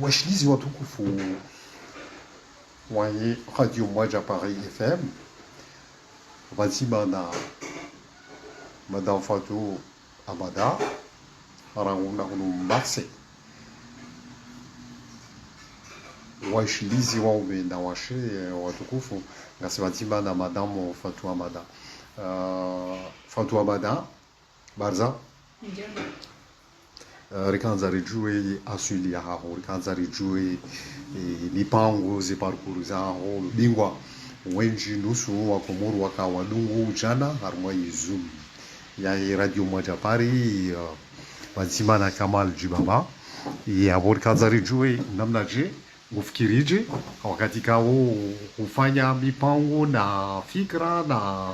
washilizi watukufu waye Radio Moja Paris FM wazima na Madame Fatou Amada haranguna hunu Marseille washilizi waume na washe watukufu ngasi wazima na Madame Fatou Amada Fatou Amada barza rikanza rijue asili ya haho rikanza rijue mipango ze parcours zaho bingwa wenji nusu wa Komoro wakawadungu jana harmwa izum ya Radio Moja Paris wazima na Kamal Jibaba ya rikanza rijue namnaje ufikirije wakati kao kufanya mipango na fikra na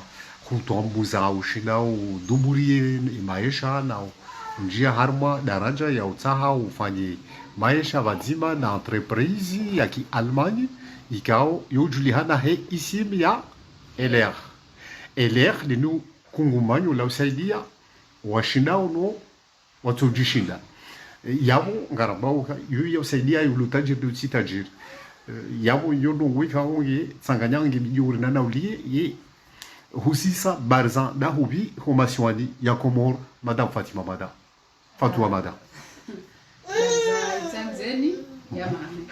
kutombuza ushina uduburie maisha na njia harma daraja ya utaha ufanye maisha wazima na entreprise ya kialmani ikao yojulikana he isim ya LR. LR linu kungumanyo la usaidia washindao no watujishinda yabo ngarabao yu ya usaidia yulu tajiri du tajiri yabo yondo wika onge sanganyange bijuri na naulie ye husisa barzan da hubi homasiwani ya Komoro Madame Fatima Mada Fatou Amada Tanzania ya mame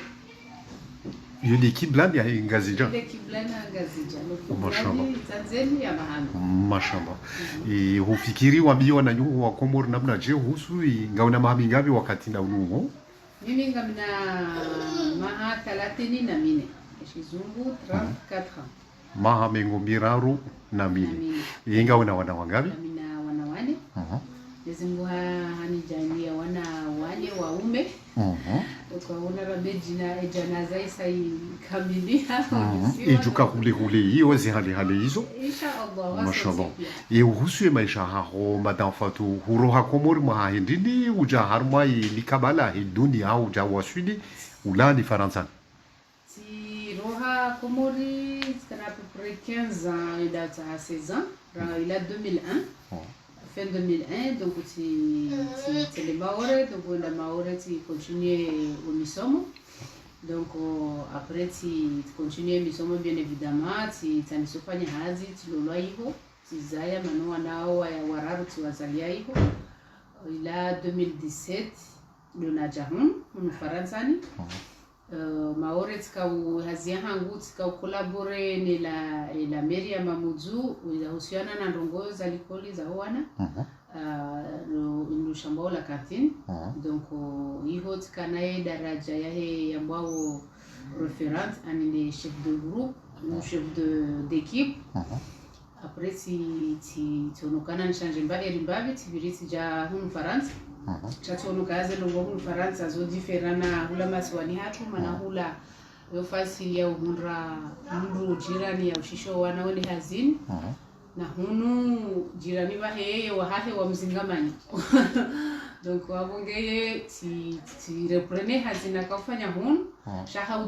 yule kiblan ya ngazija ile kiblan ya ngazija mashallah Tanzania ya mame mashallah hufikiri wambio na yuko wa Komoro namna je husu ngaona mahami ngapi wakati na unumo mimi ngamna maha 34 kizungu 34 maha mengo miraru na mili inga wana wangapi na wana wane Mungu hanijalia wana wane waume ukaona rabeji na janaza isa ikamilia ijuka kule hiyo hali hizo inshallah mashallah husu maisha haho Madame Fatou huroha Komoro mahindini uja harma likabala hi dunia uja wasudi ulani Faransa Roha Komori, c'est à peu près 15 ans, il a 16 ans, il a 2001, fin 2001, donc c'est les Maoris, donc on a Maoris qui continue au Misomo, donc après tu continues au Misomo bien évidemment, tu t'en sopanya hazi, tu lolo iho, tu zaya mano anao wararu tu wazalia iho, il a 2017, le Najahun, on Faransani. Maore tikau hazia hangu tikau kolabore ni la meri ya Mamudzu inahusiana na ndongo za likoli za wana no shambao la kantine donc hiho tikanaye daraja yahe ambao referent ani chef de groupe ou chef d'équipe après ti onokana nsanje mbali rimbavi tibiriti ja hunu Faransa Chachono kaze lo hunu Faransa zo diferana hula maswani hatu mana hula yofasi ya uhunra mundu jirani ya ushisho wana wene hazini na hunu jirani wahe wahahe wa mzingamani donc wabongeye ti reprene hazina kafanya hunu shaha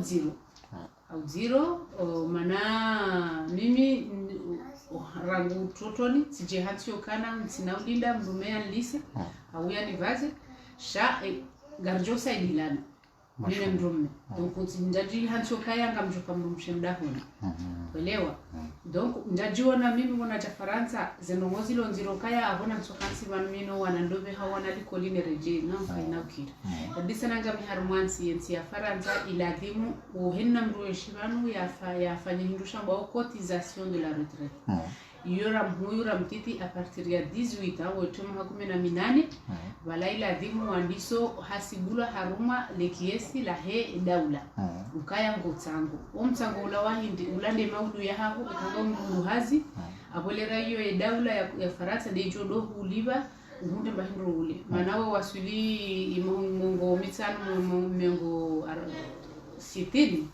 uziro mana mimi rangu totoni tije hatio kana mtina ulinda mrumea lise auya nivaze sha garjosa idilana mine mrume donc ndaji hatio kaya ngamjoka mrumshemda hona elewa donc ndajiona mimi mwana cha Faransa zenongozi lonziro kaya abona msokansi banmino wanandobe hawana likoline reje ngamfa inaukira kabisa nangami harmansi yensi ya Faransa iladhimu uhenna mrueshibanu yafanya hindusha mbao cotisation de la retraite yura mtiti a partir ya 18 ans wetuma hakumi na minane wala iladhimu wandiso hasibula haruma lekiesi la he daula ukaya ngotsango omtsango ula hindi ulande maudu ya hapo ikanga mndu hazi abolera hiyo daula ya Faransa de jodo huliba umunde bahindro ule manawe wasuli imongo mitano mengo sitini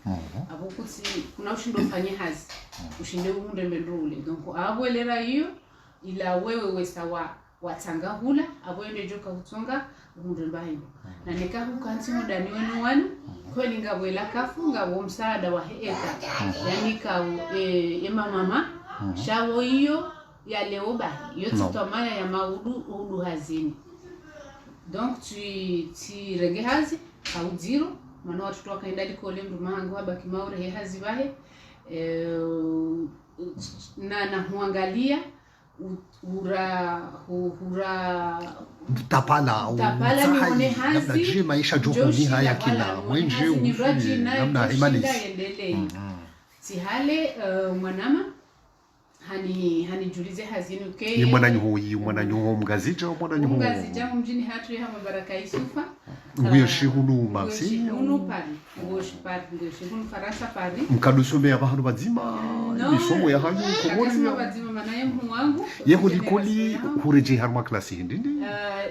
abokuti kuna ushindo fanye hazi ushinde umunde mbendule donc abolera hiyo ila wewe wesawa watanga hula aboende joka hutonga umunde bahindo na nikahu kanti mudani wenu wanu kweli ngabwela kafunga wo msaada wa heeka yani ka mama shawo hiyo ya leo bahi yote tomaya ya maudu hazini donc tu rege hazi au zero maana watoto wakaenda likole mndu mahangu habaki maure he hazibahe na huangalia tapala nione hazi je maisha johoni haya kila mwenje namna imalizi sihale mwanama hanijulize hazinu ke ni mwananyuho mgazija mwananyuho mgazija mjini hatu ya Baraka Isufa uyo shihunu maxi shihunu pari shihunu Faransa pari mkadusomea abantu bazima bisomo ya hanyu komori bazima manaye mwangu yeho likoli hureje harma klasi hindi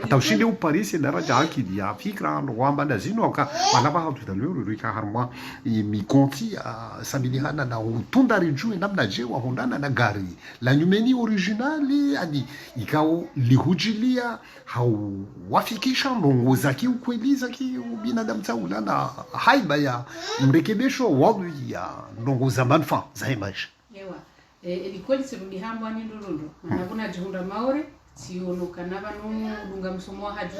tawshinde u Paris daraja akidi ya fikra ngwamba ndazino aka banaba hatu dalero rika harma mi konti sabilihana na utundari juu namna je wa hondana na gari la nyumeni originali ani ikao lihujilia hauwafikisha ndongo zaki ukweli zaki binadamu taula na haiba ya mrekebisho wadu ya ndongo za manfa za maisha yewa elikoli sirudi hambo ani ndorondo manabuna jihunda maore sionuka nabanu dunga msomo haju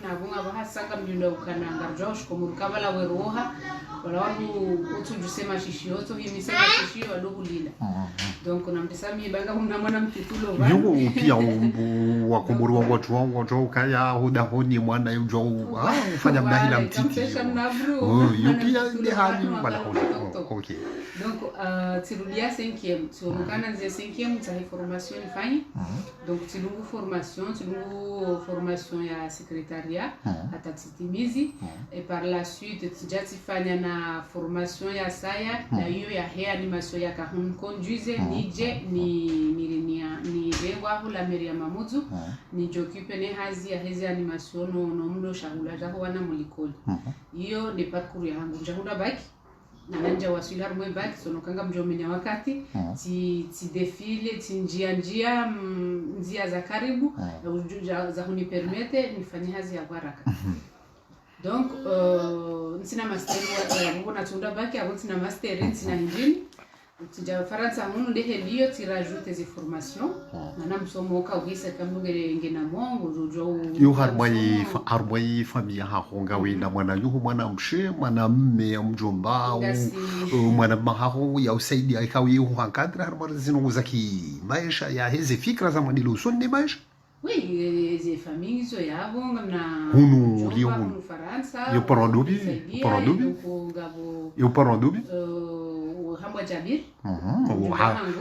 nabunga bahasanga mjunda ukananga Josh komurukabala weroha wala wangu utujusema shishioto himi sema shishio adogo lila donc namdesami banga mwana mtitulo bana yo pia wa komuru wangu watu wangu watu kaya hoda honi mwana yujo ufanya mnahila mtiti yo pia ile hali wala okay donc tirudia 5e sionukana nzia 5e tsahi formation ifanye donc tilungu formation ya secrétariat atatitimizi et par la suite tijatifanya na formation ya saya na hiyo ya reanimation ya kahun conduise nije ni rewa la Maria Mamudu ni jokipe ne hazi ya hezi animation no mdo shahula jaho wana mulikoli hiyo ni parcours yangu njahunda baki nanja wasili harumwe baki sonokanga mjomenya wakati ti defile ti njia za karibu za kunipermete nifanye hazi ya baraka donc nsina master wa na tunda baki abo nsina master nsina injini tija Faransa hunu ndehe liyo ti rajoute zi formation na msomo ka ugisa kamugere ngena mongo jojo yo harmai familia hahonga wenda mwana yuhu mwana mshe mwana mme mjomba mwana mahaho ya usaidi ikawi yuhu hankadra harmari zino zaki maisha ya heze fikra za manilo sonne maisha oui les familles zo yabo na hunu liyo hunu Faransa yo parandobi yo parandobi Hamwa Jabir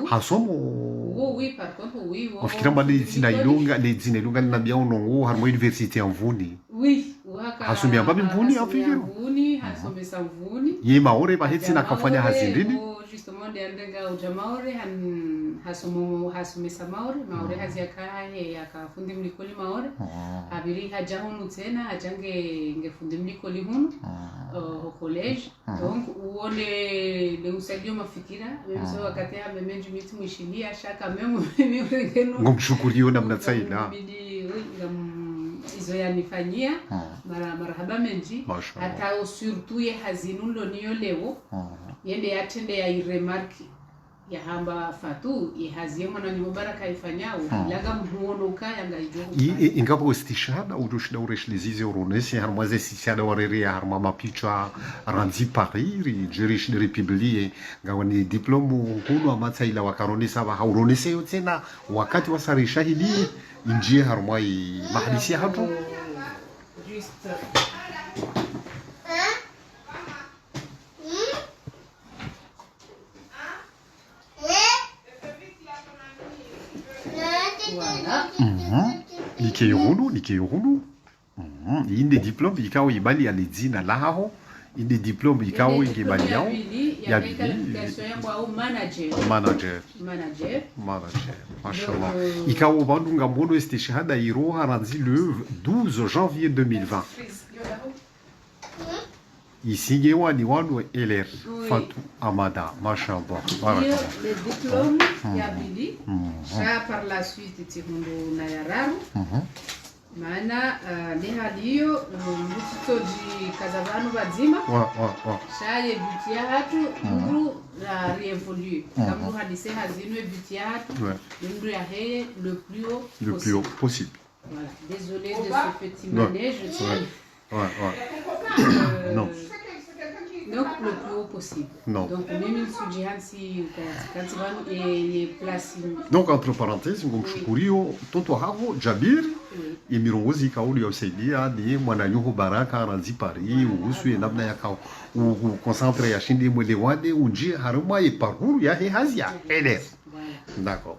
hasomo oui par contre oui wafikira mbali zina ilunga na bia onongo harmo university mvuni oui hasomia mbabi mvuni afikira mvuni hasomesa mvuni ye maore baheti na kafanya hazindini justement ndenga ujamaore hasomesa maore haziakahe yakafundi mlikoli maore abiri hajahunu tena hajange ngefundi mlikoli hunu au collège donc uone le usadio mafikira mso wakati amemenji miti mwishilia shaka memo mimi ngomshukurio namna tsaila izo yanifanyia marahaba menji hata surtout ye hazinundo niyo leo yende yatende ya iremarki ya hamba fatu ye hazie mwana ni Baraka ifanyao laga muono kaya ngaijo ingapo istishada urushda ureshlizize uronesi harmaze sisiada warere harma mapicha ranzi Paris jerish de republie ngawani diplomu kuno amatsa ila wakaroni saba hauronese yotena wakati wasarisha hili injie harmai mahdisi hatu juste Nike yorunu inde diplôme ikao ibali ya ledzina laho inde diplôme ikao ingebali yao ya qualification ya manager machallah ikao bandunga mbono este shahada iroha ranzi le 12 janvier 2020 ici wani wanu LR Fatou Amada machallah le diplôme ya bili ça par la suite tihundo na yararu maana nehaliyo mutitoji kazavanu bazima shaye butia hatu ndu la réévolue comme hadise hazinwe butia hatu ndu ya heye le plus haut possible voilà désolé de ce petit manège non Donc le plus haut possible. Non. Donc même si Hansi quand tu vas les places. Donc entre parenthèses ngomshukurio toto hao Jabir ye mirongozi kauli yosaidia ni mwananyuho Baraka ranzi Paris uhusu namna ya kao concentre ya shindi mwelewane unji haruma ye parcours ya hazia élève. D'accord.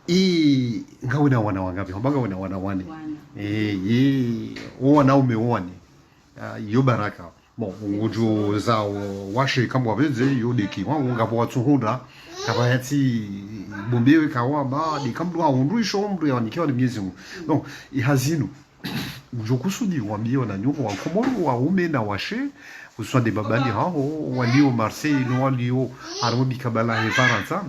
I ngawina wana wangapi? Mbanga wana wane. Ye wanaume wane. Yo Baraka. Bon, ujo zao washe kama wabeze yo deki wanga po tsuhunda kaba yati bombewe kawa ba de kamdu aundu shomru ya nikiwa ni miezi. Donc ihazinu ujo kusudi wambie wana nyuko wa komoru wa ume na washe uswa de babali hao walio Marseille no walio Arabi kabala he Faransa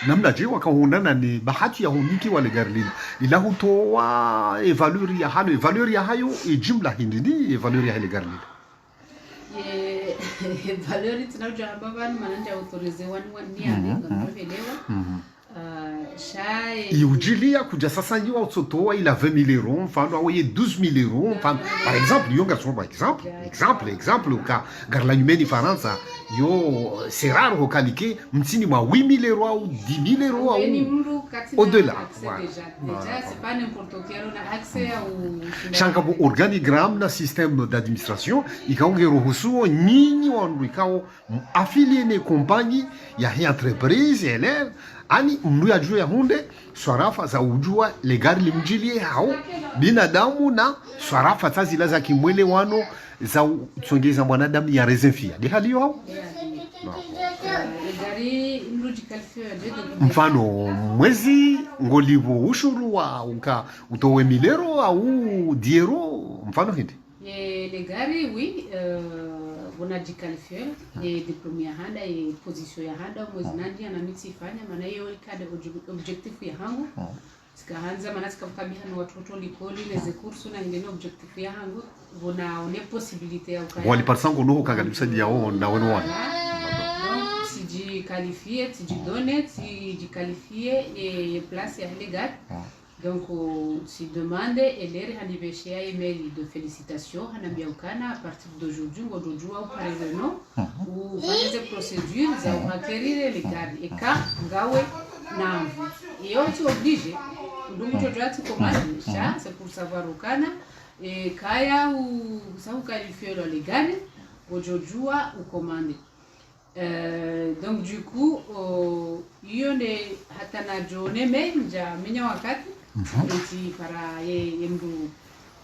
namnaje wakahunana ni bahati ya huniki wale garlini ila hutoa evaluari ya hayo jumla hindini evaluari ya hile garlini evaluari tunajua baba mananja autorize wani ngamelewa iujilia kuja sasa yiwa utsotoa ila 20,000 euros mfano awoye 12,000 euros mfano par exemple yo garçon par exemple ka garla yumeni Faransa yo c'est rare au calqué mtini mwa 8,000 euros ou 10,000 euros ou au-delà déjà c'est pas n'importe qui on a accès au chanka bu organigramme na système d'administration ikaongero husuo nyinyi wandu ikao affilié ne compagnie ya hii entreprise élève ani mndu ya juu ya hunde swarafa za ujua legari limjilie hao binadamu na swarafa tazila za kimwele wano za tsongeza mwanadamu ya rezenfia de hali hao mfano mwezi ngolivo ushuru wa utowe milero au diero mfano hindi les gari oui unajikalifier ni diploma ya handa ya position ya handa mwezi nandi anamiti ifanya maana hiyo ikade objective ya hangu sikaanza maana sikabia na watoto likoli les courses na ngene objective ya hangu una possibilité ya ukaya wali parsango no kagalisa diao na wenu wana si qualifié si donné si qualifié et place ya légal. Donc, si demande, elle est anniversaire email de félicitations, à partir d'aujourd'hui, ou par exemple, ou faire des procédures, ça va acquérir les gardes. Et quand, gawe, n'a et on est obligé. Donc, tu dois te commander, ça, c'est pour savoir au Cana. Et Kaya ou ça vous qualifiez les gardes, aujourd'hui, ou commander. Donc, du coup, il y a des hatana jone même, j'ai wakati. Eti para ye mdu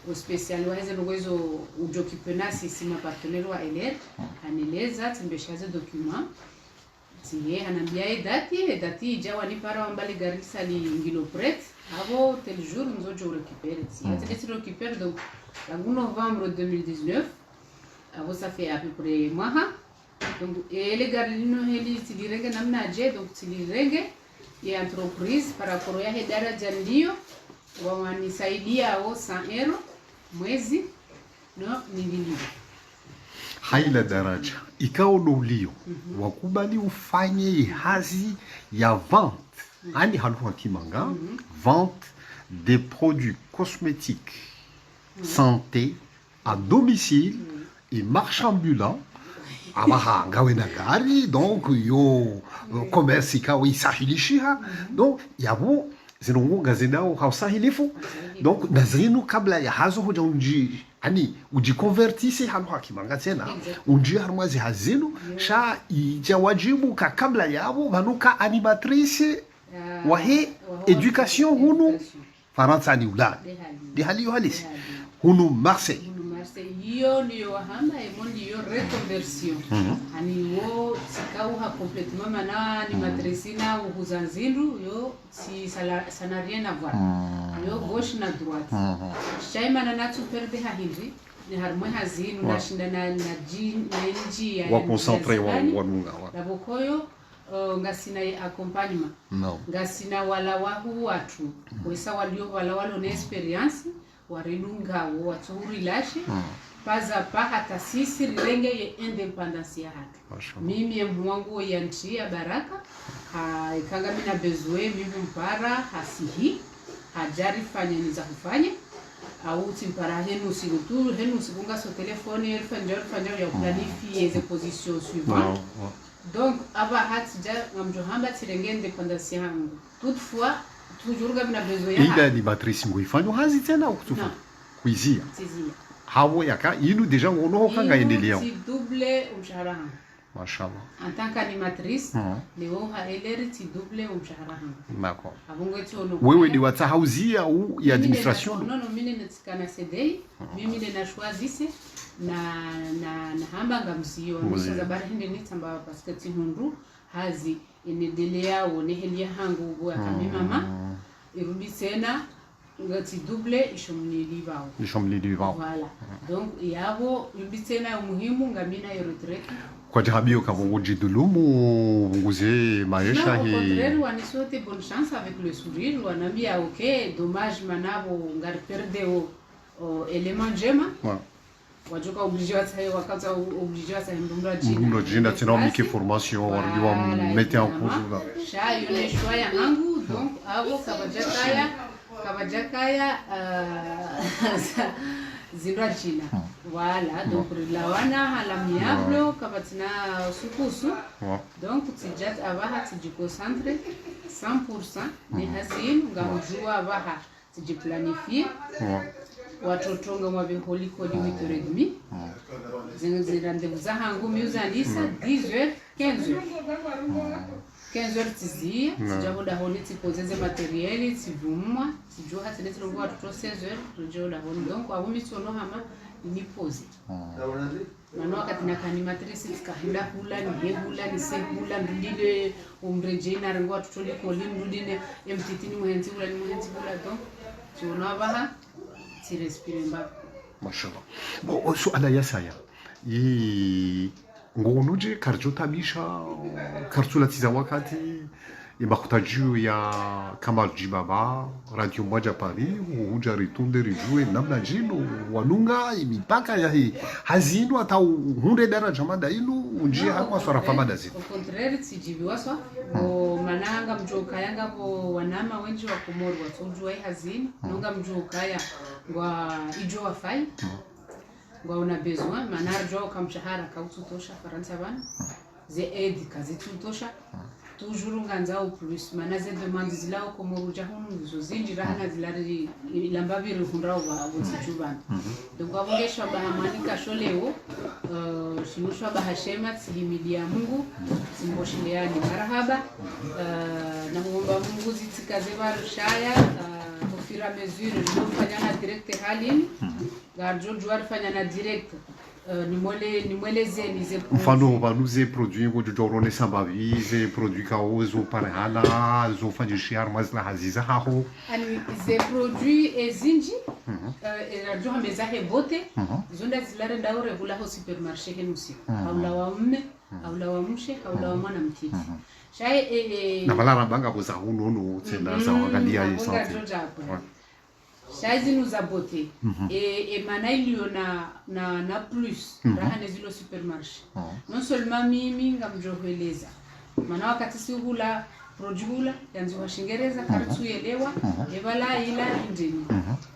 o special waweze uwezo ujokipena sisi mapartenaire wa LR aneleza timbeshaze document tiye anambia dati ijawa ni para wambali garisa li ngilo prêt avo tel jour nzojo récupérer si ati récupérer donc le novembre 2019 avo ça fait à peu près mois donc et les garlino heli tidirenge namna je donc tidirenge ya entreprise par rapport ya daraja ndio wanisaidia wao 100 euro mwezi no nindilio haila daraja ikao dolio wakubali ufanye hazi ya vente ani haluwa kimanga vente des produits cosmétiques santé à domicile et marche ambulant abaha ngawe na gari donc yo commerce ikawa isahilishiha donc yabo zinongo gazinao hausahilifu donc nazinu kabla ya hazo hoja unji ani ujikonvertise halo hakimanga tena unji harmazi hazinu sha ijawajibu ka kabla yabo banuka animatrice wahe education hunu Faransa ni ulad de hali yo halisi hunu Marseille hiyo ndio hamba hiyo reconversion ani wo sikauha complètement mana ni matresina uhuzanzindu yo si ça n'a rien à voir yo gauche na droite shaima na natu perde ha hivi ni harmwe hazinu na shinda na nji ya wa concentré wa nunga la bokoyo ngasina accompagnement ngasina wala wahu watu kwa walio wala walo na experience warilunga waturi lashi paza pa hata sisi rilenge ye independence ya hatu mimi mwangu ya nchi ya Baraka ikanga mina bezwe mimi mpara hasihi hajari fanya niza kufanya au timpara henu sirutu henu sikunga so telefone fanja ya planifier les positions suivantes. Donc aba hatija ngamjo hamba tirengende pendant yangu. Toutefois toujours gabina besoin ya ida ni matrice nguifanya hazi tena ukutufa kuizia hawo yaka inu deja ngono kanga endelea si double umshahara wangu. Mashallah. En tant qu'animatrice, leo haeleri ti double umshahara wangu. D'accord. Abunge tono. Wewe ni watahauzia au ya administration? Non, mimi nitikana CDI, mimi nina choisisse na hamba ngamzio. Mshaza bari hindi nitamba parce que tinundu hazi inaendelea onehelia hangu kwa kama mama irudi tena ngati double ishomlilibao. Voilà. Donc yabo irudi tena muhimu ngamina ya retraite. Kwa jahabio kama ujidulumu nguze maisha hii. Au contraire, on souhaite bonne chance avec le sourire. On a mis OK, dommage manabo ngar perde o element njema. Wajoka obligé wakati obligé à ndumra jina. Ndumra jina tena mike formation wardiwa mettre en cours là. Sha yone shwa ya hangu donc avo kabajakaya zindra jina. Voilà, donc lawana halamiablo kabatina sukusu. Donc tijat abaha tijikocentre 100% ni hazin ngamjua abaha tijiplanifie. Watoto ngomwa biholiko ni 8h30. Zinzi rendez-vous za hangu miuzandisa 10h 15h. 15h tizia, tijabo da honi tipozeze materieli, tivumwa, tijua hatileti longo watoto 16h, rujeo da honi. Donc wabu misono hama ni pose. Mano wakati nakanimatrisi tikahila hula, ni hehula, ni sehula, ndudine umrejena rengo watoto likoli, ndudine mtitini muhenti hula, ni muhenti hula. Donc, tuono abaha, ti respire mba. Mashallah. Bo suala ya saya. Ngonoje karjotabisha kartulatiza wakati imakutajiu ya Kamal Jibaba radio moja Paris uja ritunde rijue namna jino wanunga imipaka ya hii hazinu hata hunde daraja mada inu unjia hapo swara famada zi. Au contraire tijibiwaswa o mananga mjoka yanga bo wanama wenji wa Komoro watujua hazinu nonga mjoka ya ngwa ijo wafai ngwa una besoin manar jo kam shahara kaututosha faransa bana ze aide kazitutosha toujours nganza au plus mana ze demande zilao Komoro jahunu zo zinjira hana zilari lambabi rihundrao ba botijubana donc abongesha bahamanika sholeo shinushwa bahashema tihimidia Mungu simboshileani marhaba na muomba Mungu zitikaze barushaya kufira mesure nofanya na direct halini garjo juar fanya na direct nimwelezeni ze mfano banuze produit ngo jorone sambavi ze produit kao zo parhala zo fanyishar mazla haziza haho ani ze produit ezinji radio mezahe bote zonda zilare ndao regula ho supermarché henusi haula wa mme haula wa mshe haula wa mwana mtiti shai na balala banga boza hunono tena za angalia hii santé Shaizi nous a beauté et manailio na plus rahane zilo supermarché non seulement mimi ngamjoheleza mana wakati si hula produit yanzu washingereza kartu elewa evala ila injini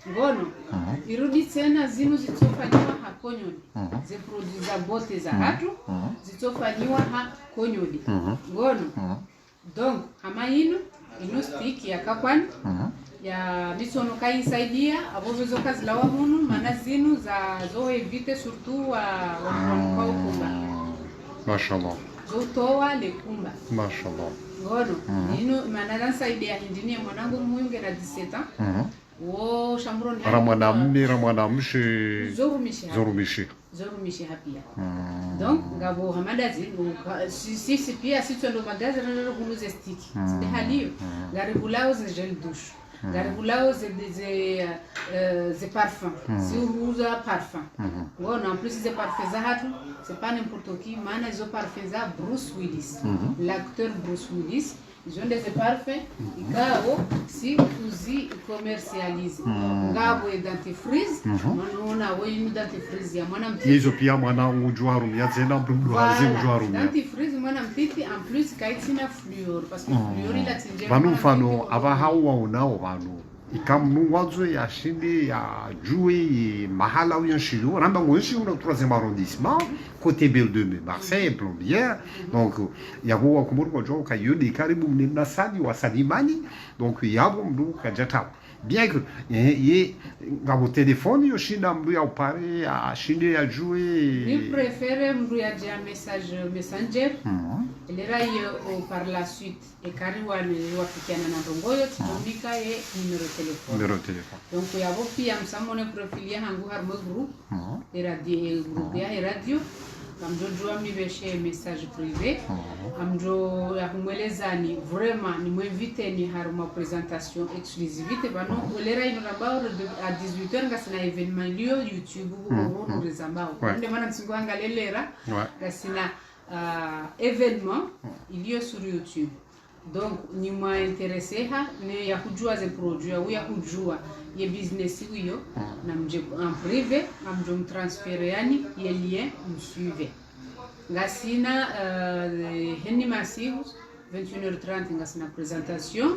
ngono irudi tena zinu zitofanywa hakonyoni ze produits za beauté za hatu zitofanywa hakonyoni ngono donc hama ino stick ya kakwani ya bisono kaisaidia abovezo kazi la wahunu mana zinu za zo evite surtout wa kwa ukumba. Mashallah. Zo toa le kumba. Mashallah. Ngono ino mana lansaidia hindini mwanangu muyunge na 17 ans. Wo shambroni. Ramwana mshe. Zorumishi hapia. Donc ngabo hamadazi si pia si twendo magazi na kuluze stiki. Side halio ngari bulao ze gel douche. Garibulao c'est parfum. Si vous usez parfum. Bon, en plus c'est parfum c'est pas n'importe qui, mais ils ont parfum Bruce Willis. L'acteur Bruce Willis, ils ont des parfums. Gao si vous commercialisez. Gao est dentifrice. On a une dentifrice ya mwana mtiti. Hizo pia mwana ujuarum ya zena mdu hazi ujuarum. Dentifrice mwana mtiti en plus kaitina fluor parce que fluor il a tinje. Banu fano aba hawa unao banu ikamnungwazo ya shinde ya jouer mahala ou yanchido ramba ngwenshi au 3e arrondissement côté Belle de Marseille plombière donc yabo wa kumurwa jo ka yodi karibu mnina sali wa salimani donc yabo mdu kajata bien que ye ngabo téléphone yo shinda mdu ya upare ya shinde ya jouer il préfère mdu ya dia message messenger elera yo par la suite e kari wafikiana na rongoyo tindika e numero téléphone donc yabo pia msamone profil ya hangu harmo group e radio group ya radio amjojua mibeshe message privé amjo ya kumwelezani vraiment ni mwinvite ni haruma présentation exclusivité bano olera ino rabao à 18h ngasina événement liyo YouTube ou rezambao ndio maana tsingo angalelera ngasina événement iliyo sur YouTube donc ni mwa intéressé ha ne ya kujua ze produit au ya kujua ye business hiyo na mje en privé amjo mtransfere yani ye lien msuive ngasina henni massive 21h30 ngasina présentation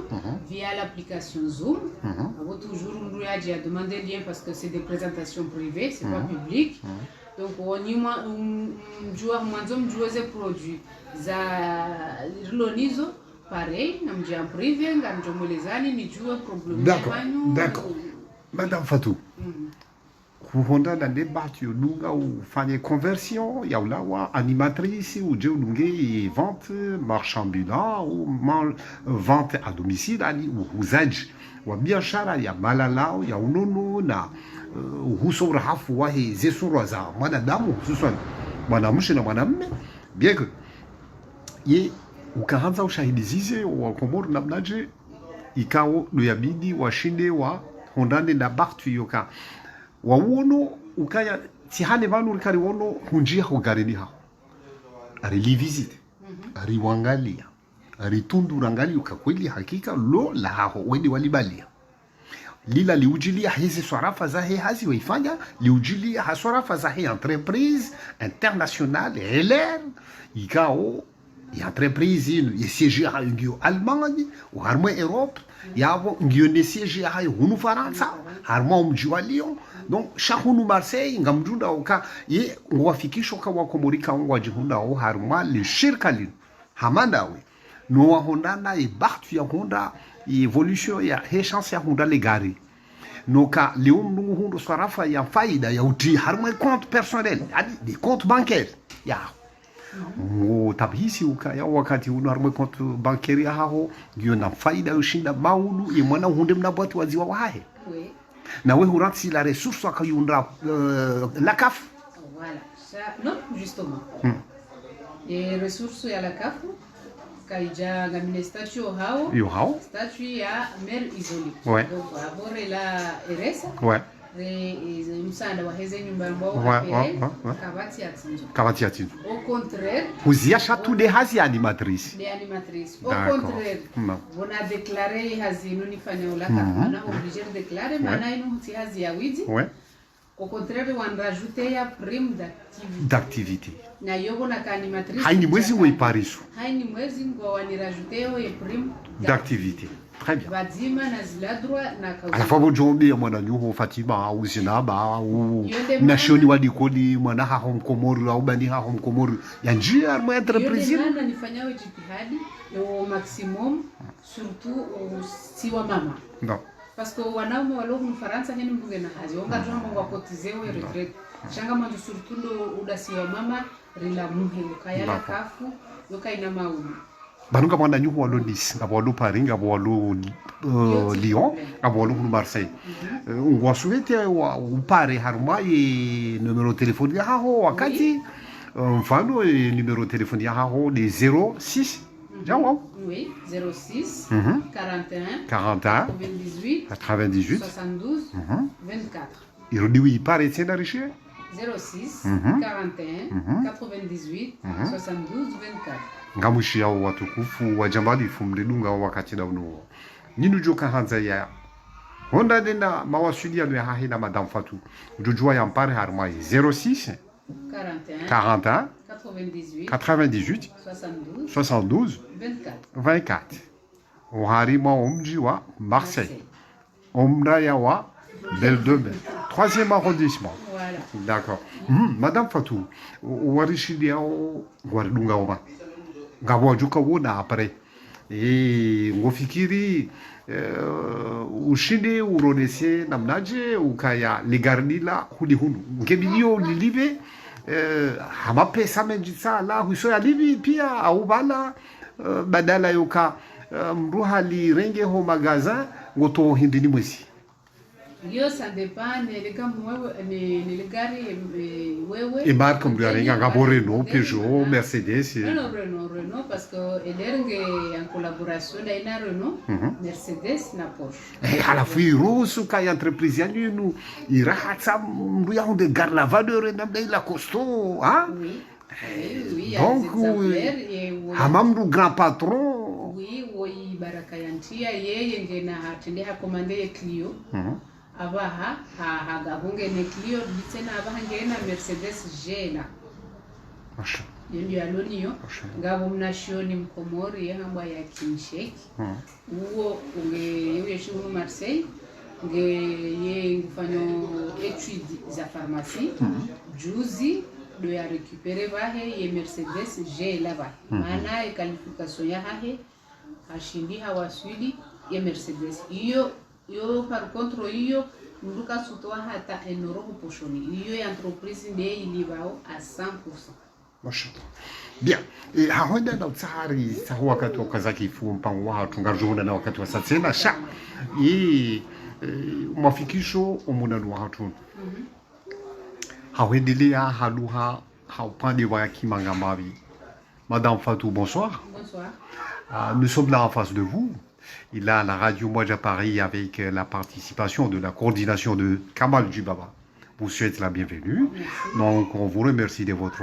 via l'application Zoom abo toujours mdu yaji a demander lien parce que c'est des présentations privées c'est pas public donc onima mjua mwanzo mjueze produit za lonizo pareil namjia en privé ngamjomwelezani nijue problème d'accord madame Fatou kuhonda na débat yo lunga ufanye conversion ya ulawa animatrice ou je lunge vente marchand ambulant ou vente à domicile ali uzaji wa biashara ya malala ya unono na husura hafu wa zesura za mwanadamu hususan mwanamke na mwanamume bien que ye ukaanza ushahidizize wa Komoro na mnaje ikao luyabidi washinde wa hondane na baktu yoka wa uono ukaya tihane vanu rikari wono hunjia hogareni hao ari li visite ari wangalia ari tundurangali ukakweli hakika lo la hao wedi walibalia lila liujilia hizi swarafa za hii hazi waifanya liujilia haswarafa za hii entreprise internationale heler ikao ya entreprise ya siège ha ngio Allemagne ou harmo Europe yabo ngio ne siège ha hunu Faransa harmo mji wa Lyon donc shahunu Marseille ngamjunda oka ye ngwafikisho ka wakomorika ngwajihunda o harmo le shirka lino hamandawe no wa hondana e bartu ya honda evolution ya he chance ya honda legari noka leum nungu hundo swarafa ya faida ya uti harmo compte personnel des comptes bancaires ya tabhisi ukaya wakati unarmwe compte bancaire haho ndio na faida ushinda maulu ye mwana hunde mnabwati waziwa wahe na we huranti la ressource akayunda la CAF voilà ça non justement et ressources ya la CAF kaija gamine statut hao statut ya mère isolée donc abore la RS msanda waheze nyumba mbao kabati atinzo au contraire uziasha tu de hazi animatrice au contraire on a déclaré hazi nifanya ulaka na obligé de déclarer maana ino hazi ya widi au contraire on rajouter ya prime d'activité na yogo na animatrice haini mwezi wa iparisu haini mwezi ngo wani rajouter ya prime d'activité. Très bien. À la fois, vous avez mwana nyuho Fatima ou Zinaba ou nashoni wadikoli mwana ha home Komoro au bani ha home Komoro yanji armo entreprise. Yona nifanya jitihadi au maximum surtout si wa mama. Non. Parce que wanaume walio Mfaransa heni mbunge na hazi wanga jombo wakotizewe retraite. Shanga mwanzo surtout ndo udasi wa mama rila muhe ukayala kafu yoka ina maulu. Banunga mwana nyuho walo Nice, ngabo walo Paris, ngabo walo Lyon, ngabo walo Marseille. Ngwa souhaite wa upare harma e numero telefoni ya haho wakati mfano numero telefoni ya haho de 06 Jawa. Oui, 06 41 98 72 24. Irodiwi pare tena riche 06 41 98 72 24. Ngamushi yao watukufu wa jambali fumridunga wakati na unuo ninu joka hanza ya honda dena mawasudi ya hahi na madame Fatou jujua ya mpare harmai 06 41 98 72 24 uhari mwa mji wa Marseille Omrayawa, Belle de Mer. 3e arrondissement. Voilà. D'accord. Madame Fatou, Warishidia, Guardungaoma. Gawajuka Wona après. Et Wofikiri, Ushinde, Uronese, Namnaje, Ukaya, Legarnila, Hulihunu. Ngebilio, Lilive, Hamape Samejisa, la Husoya Livi, Pia, Aubala, Badala Yoka, Mruhali, Renge Ho Magasin, Goto Hindini Mwesi. Yo, ça dépend de gari wewe. Et marque Mruharenga, Gabo Renault, Peugeot, Mercedes. Non, Renault, parce que est en collaboration avec Renault, Mercedes, na Porsche. Et à la fois, Rosu, quand il y a entreprise, il y a nous, il y a des gars la valeur, et la costaud, hein? Oui. Oui, donc, Hamamru grand patron. Oui, oui, Barakayantia, Yengena, Hatinde, a commandé Clio. Abaha, Hagabunge ne Clio, Bitena, Abahangena, Mercedes G. Yendi alonio ngabo mnashoni mkomori yahamba ya kinsheki uwo unge mu Marseille nge ye ngufano étude za pharmacie juzi do ya récupérer bahe ye Mercedes G là-bas maana qualification ya hahe ashindi hawaswidi ye Mercedes yo par contre iyo nduka sutoa hata enoro kuposhoni iyo ya entreprise ndiye ilibao à 100%. Bien. Et haonda na utsari sa wakati wa kazaki mpango watu ngarjuna na wakati wa satsena sha mafikisho umunanu watu hawendelea haluha haupande wa kimangamavi. Madame Fatou, bonsoir. Bonsoir. Nous sommes là en face de vous. Il a la radio Moja Paris avec la participation de la coordination de Kamal Djibaba. Vous souhaitez la bienvenue. Merci. Donc on vous remercie de votre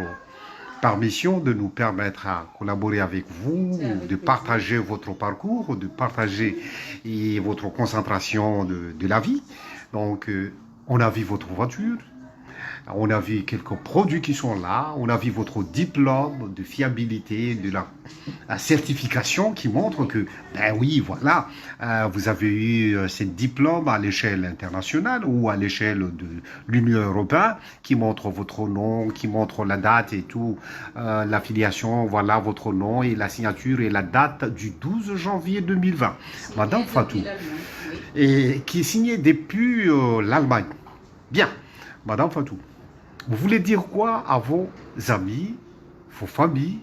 permission de nous permettre à collaborer avec vous, de partager votre parcours, de partager votre concentration de la vie. Donc, on a vu votre voiture, on a vu quelques produits qui sont là, on a vu votre diplôme de fiabilité, de la certification qui montre que, ben oui, voilà, vous avez eu ce diplôme à l'échelle internationale ou à l'échelle de l'Union européenne qui montre votre nom, qui montre la date et tout, l'affiliation, voilà votre nom et la signature et la date du 12 janvier 2020. Madame Fatou, et qui est signée depuis l'Allemagne. Bien, Madame Fatou. Vous voulez dire quoi à vos amis, vos familles,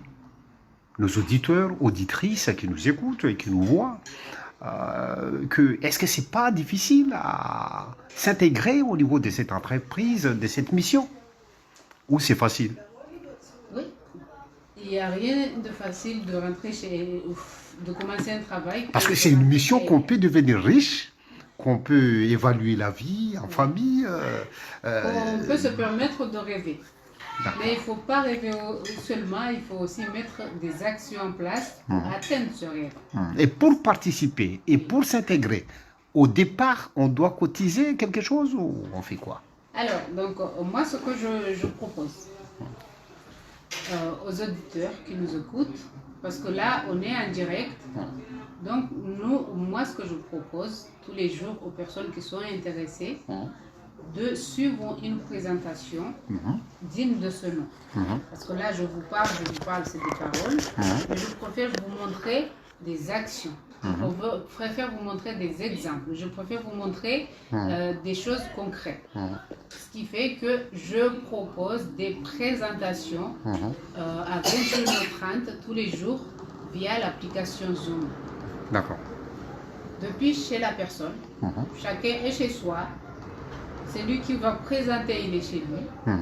nos auditeurs, auditrices qui nous écoutent et qui nous voient est-ce que c'est pas difficile à s'intégrer au niveau de cette entreprise, de cette mission? Ou c'est facile? Oui, il n'y a rien de facile de rentrer de commencer un travail. Parce que c'est une mission qu'on peut devenir riche, qu'on peut évaluer la vie en famille. On peut se permettre de rêver. Mais il ne faut pas rêver seulement, il faut aussi mettre des actions en place pour atteindre ce rêve. Et pour participer et pour s'intégrer, au départ, on doit cotiser quelque chose ou on fait quoi? Alors, donc, moi, ce que je propose aux auditeurs qui nous écoutent, parce que là, on est en direct. Donc, moi, ce que je propose tous les jours aux personnes qui sont intéressées, de suivre une présentation digne de ce nom. Parce que là, je vous parle, c'est des paroles, mais je préfère vous montrer des actions. Je préfère vous montrer des exemples. Je préfère vous montrer des choses concrètes. Ce qui fait que je propose des présentations à 21h30 tous les jours via l'application Zoom. D'accord. Depuis chez la personne, chacun est chez soi. C'est lui qui va présenter, il est chez lui.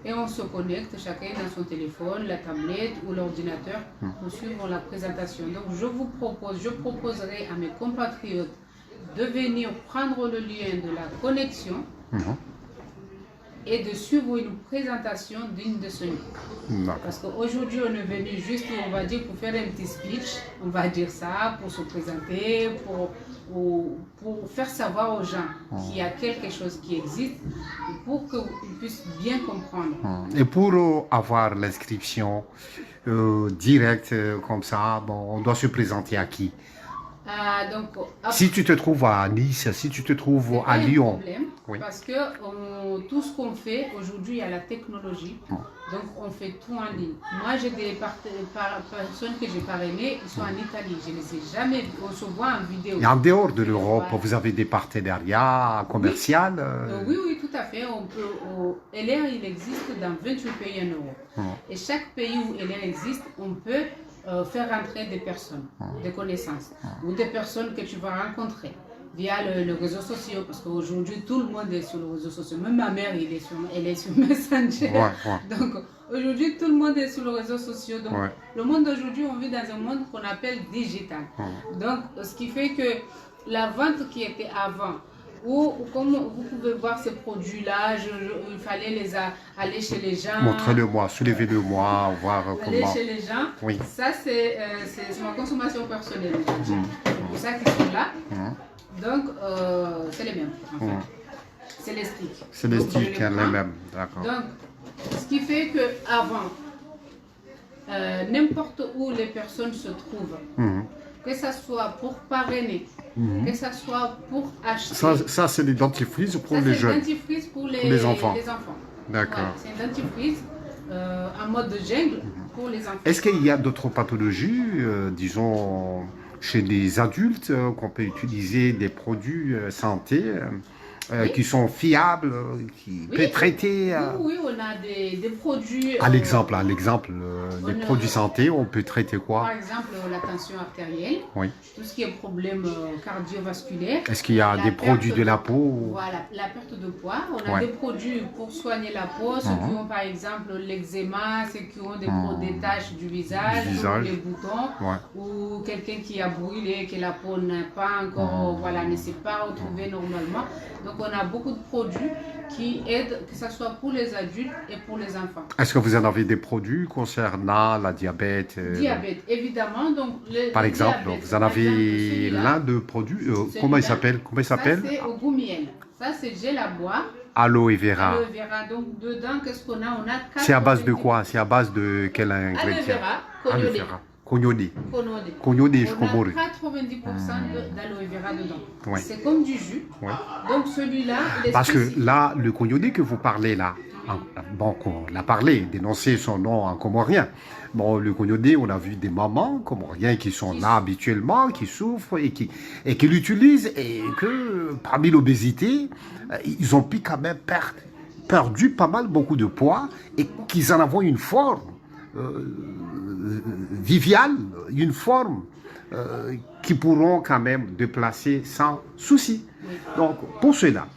Et on se connecte, chacun dans son téléphone, la tablette ou l'ordinateur, pour suivre la présentation. Donc je proposerai à mes compatriotes de venir prendre le lien de la connexion et de suivre une présentation digne de ce nom. Parce qu'aujourd'hui, on est venu juste, on va dire, pour faire un petit speech, on va dire ça, pour se présenter, pour faire savoir aux gens qu'il y a quelque chose qui existe, pour qu'ils puissent bien comprendre. Et pour avoir l'inscription directe comme ça, bon, on doit se présenter à qui? Donc, si tu te trouves à Nice, si tu te trouves à pas Lyon. un problème, Oui. parce que tout ce qu'on fait aujourd'hui, il y a la technologie, donc on fait tout en ligne. Moi, j'ai des personnes que j'ai parrainées, ils sont en Italie, je ne les ai jamais vus, on se voit en vidéo. Et en dehors de l'Europe, vous avez des partenariats commerciaux? Oui, oui, tout à fait. On peut, LR, il existe dans 28 pays en Europe. Et chaque pays où LR existe, on peut faire rentrer des personnes, des connaissances, ou des personnes que tu vas rencontrer via le réseau social, parce qu'aujourd'hui tout le monde est sur le réseau social, même ma mère elle est sur Messenger. Donc aujourd'hui tout le monde est sur le réseau social. Donc le monde d'aujourd'hui, on vit dans un monde qu'on appelle digital. Donc ce qui fait que la vente qui était avant, ou comme vous pouvez voir ces produits-là, il fallait aller chez les gens. Montrez-le-moi, soulevez-le-moi, voir comment. Aller chez les gens, ça c'est ma consommation personnelle. C'est pour ça qu'ils sont là. Donc c'est les mêmes. En fait. C'est les sticks. C'est les sticks, les mêmes, d'accord. Donc ce qui fait que avant, n'importe où les personnes se trouvent, que ce soit pour parrainer, que ce soit pour acheter. Ça c'est des dentifrices pour les jeunes. C'est un dentifrice pour les enfants. D'accord. Voilà, c'est un dentifrice en mode de jungle pour les enfants. Est-ce qu'il y a d'autres pathologies, disons, chez les adultes, qu'on peut utiliser des produits santé qui sont fiables, qui peuvent traiter Oui, on a des produits... À l'exemple, des produits santé, on peut traiter quoi? Par exemple, la tension artérielle, tout ce qui est problème cardiovasculaire. Est-ce qu'il y a des produits de la peau? Voilà, la perte de poids. On a des produits pour soigner la peau, ceux qui ont par exemple l'eczéma, ceux qui ont des taches du visage, ou les boutons, ou quelqu'un qui a brûlé, que la peau n'a pas encore, ne s'est pas retrouvée normalement. Donc on a beaucoup de produits qui aident, que ce soit pour les adultes et pour les enfants. Est-ce que vous en avez des produits concernant la diabète? Diabète, évidemment. Donc, par exemple, vous en avez l'un de produits, comment il s'appelle? Ça, c'est au goût miel. Ça, c'est gel à boire. Aloe vera. Aloe vera. Donc, dedans, qu'est-ce qu'on a? On a 4. C'est à base de quoi? C'est à base de quel ingrédient? Aloe vera. Cognodé. Cognodé, je comprends. On a 90% d'aloe vera dedans. C'est comme du jus. Donc celui-là, il est parce que là, le cognodé que vous parlez là, bon, on a parlé, dénoncé son nom en comorien. Bon, le cognodé, on a vu des mamans comoriens qui sont là habituellement, qui souffrent et qui l'utilisent, et que parmi l'obésité, ils ont pu quand même perdu pas mal, beaucoup de poids, et qu'ils en ont une forme viviale, une forme qui pourront quand même déplacer sans souci. Donc, pour cela,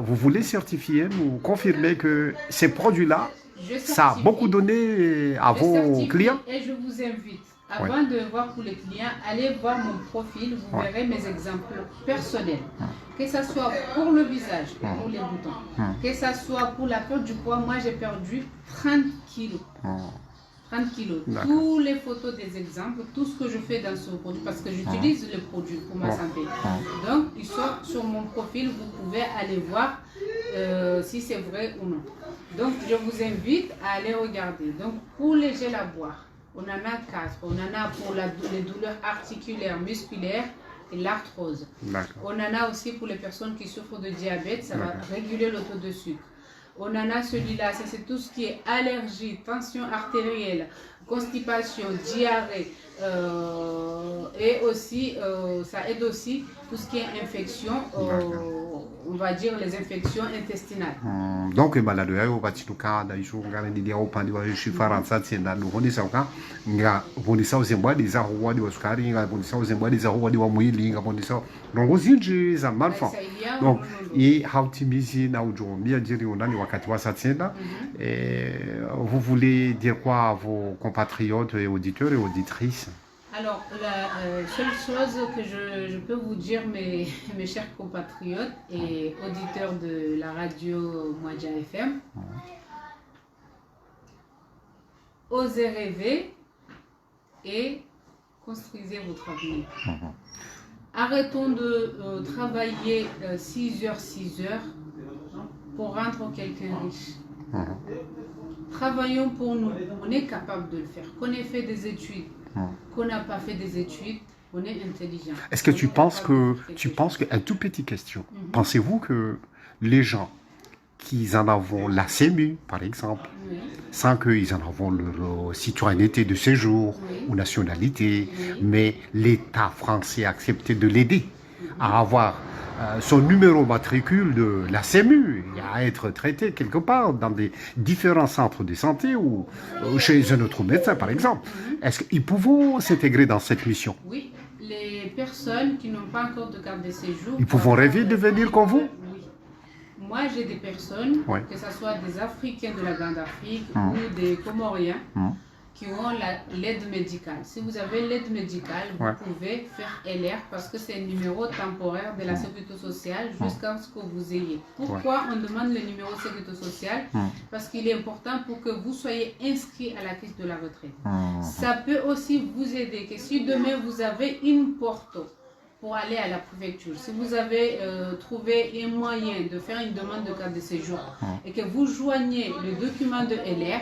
vous voulez certifier, nous confirmer que ces produits-là, ça a beaucoup donné à vos clients? Et je vous invite, avant de voir pour les clients, allez voir mon profil, vous verrez mes exemples personnels. Que ce soit pour le visage, pour les boutons, que ce soit pour la perte du poids, moi j'ai perdu 30 kilos. 30 kilos. Toutes les photos des exemples, tout ce que je fais dans ce produit, parce que j'utilise le produit pour ma santé. Donc, ils sont sur mon profil, vous pouvez aller voir si c'est vrai ou non. Donc, je vous invite à aller regarder. Donc, pour les gels à boire, on en a 4. On en a pour les douleurs articulaires, musculaires et l'arthrose. On en a aussi pour les personnes qui souffrent de diabète, ça va réguler le taux de sucre. On en a celui-là, c'est tout ce qui est allergie, tension artérielle, constipation, diarrhée, et aussi, ça aide aussi tout ce qui est infection, on va dire les infections intestinales. Donc, malade, au Batiluka, d'ailleurs, on a dit au Pandi, je suis faransa, c'est dans le Honisauka, nga Bonisa aux Zembwa, des Arouas, des Oscari, nga Bonisa aux Zembwa, des Arouas, des Wamouili, nga Bonisa, donc aux Injis, ça malfait. Donc, et Hautimizi, Naoujo, Miadiri, on a dit Wakati Wasatsenda, vous voulez dire quoi à vos compatriotes et auditeurs et auditrices? Alors, la seule chose que je peux vous dire, mes chers compatriotes et auditeurs de la radio Mouadja FM, osez rêver et construisez votre avenir. Arrêtons de travailler 6 heures pour rendre quelqu'un riche. Travaillons pour nous. On est capable de le faire. Qu'on ait fait des études, qu'on n'a pas fait des études, on est intelligent. Est-ce que tu penses que, un tout petit question, pensez-vous que les gens qui en ont la CEMU, par exemple, Oui, sans qu'ils en aient leur citoyenneté de séjour Oui. ou nationalité, Oui. mais l'État français a accepté de l'aider à avoir son numéro matricule de la CEMU et à être traité quelque part dans des différents centres de santé ou chez un autre médecin, par exemple. Est-ce qu'ils peuvent s'intégrer dans cette mission? Oui, les personnes qui n'ont pas encore de carte de séjour... Ils peuvent rêver de venir comme vous? Oui. Moi, j'ai des personnes, Ouais. que ce soit des Africains de la Grande Afrique ou des Comoriens, qui ont l'aide médicale. Si vous avez l'aide médicale, vous pouvez faire LR parce que c'est un numéro temporaire de la sécurité sociale jusqu'à ce que vous ayez. Pourquoi on demande le numéro de sécurité sociale? Parce qu'il est important pour que vous soyez inscrit à la caisse de la retraite. Ça peut aussi vous aider que si demain vous avez une porte pour aller à la préfecture, si vous avez trouvé un moyen de faire une demande de carte de séjour et que vous joignez le document de LR,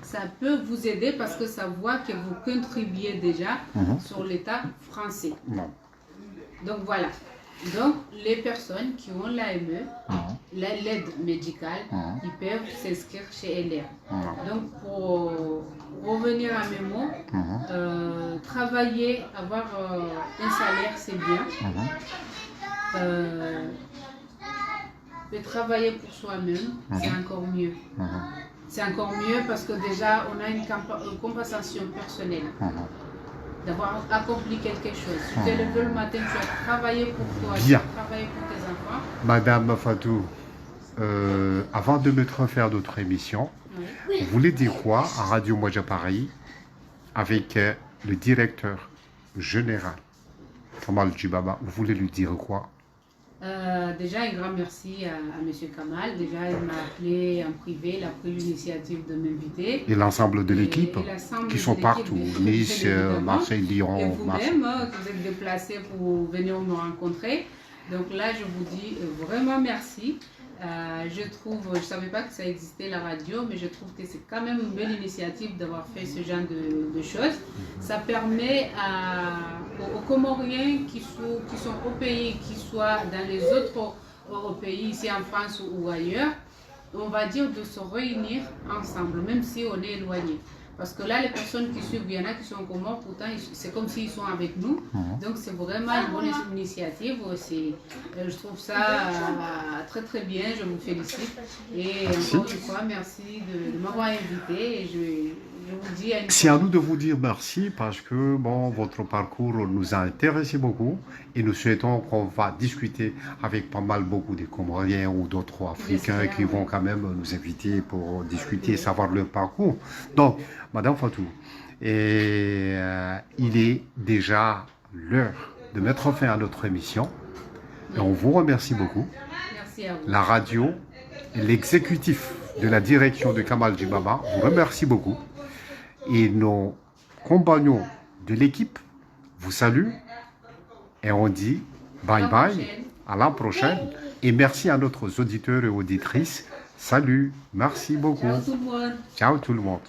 ça peut vous aider parce que ça voit que vous contribuez déjà sur l'État français. Donc voilà. Donc les personnes qui ont l'AME, l'aide médicale, ils peuvent s'inscrire chez LR. Donc pour revenir à mes mots, travailler, avoir un salaire, c'est bien. Mais travailler pour soi-même, c'est encore mieux. C'est encore mieux parce que déjà, on a une compensation personnelle. D'avoir accompli quelque chose. Tu t'es levé le matin, tu as travaillé pour toi, tu as travaillé pour tes enfants. Madame Fatou, avant de mettre faire d'autres émissions, vous voulez dire quoi à Radio Moja Paris avec le directeur général Kamal Djibaba? Vous voulez lui dire quoi? Déjà, un grand merci à M. Kamal. Déjà, il m'a appelé en privé, il a pris l'initiative de m'inviter. Et l'ensemble de l'équipe qui sont partout, Nice, Marseille, Lyon. Et vous-même, vous êtes déplacés pour venir me rencontrer. Donc là, je vous dis vraiment merci. Je ne savais pas que ça existait la radio, mais je trouve que c'est quand même une belle initiative d'avoir fait ce genre de choses. Ça permet aux Comoriens qui sont au pays, qui soient dans les autres pays, ici en France ou ailleurs, on va dire de se réunir ensemble, même si on est éloigné. Parce que là, les personnes qui suivent, il y en a qui sont en Comores, pourtant c'est comme s'ils sont avec nous. Donc c'est vraiment une bonne initiative. Je trouve ça très très bien, je vous félicite. Et encore une fois, merci de m'avoir invité. Et je vous dis c'est à nous de vous dire merci parce que votre parcours nous a intéressé beaucoup et nous souhaitons qu'on va discuter avec beaucoup des Comoriens ou d'autres Africains qui vont quand même nous inviter pour discuter et savoir leur parcours. Donc, Madame Fatou, il est déjà l'heure de mettre fin à notre émission. Et on vous remercie beaucoup. Merci à vous. La radio, l'exécutif de la direction de Kamal Djibaba vous remercie beaucoup. Et nos compagnons de l'équipe vous saluent et on dit bye bye, à la prochaine. Et merci à notre auditeurs et auditrices. Salut, merci beaucoup. Ciao tout le monde. Ciao tout le monde.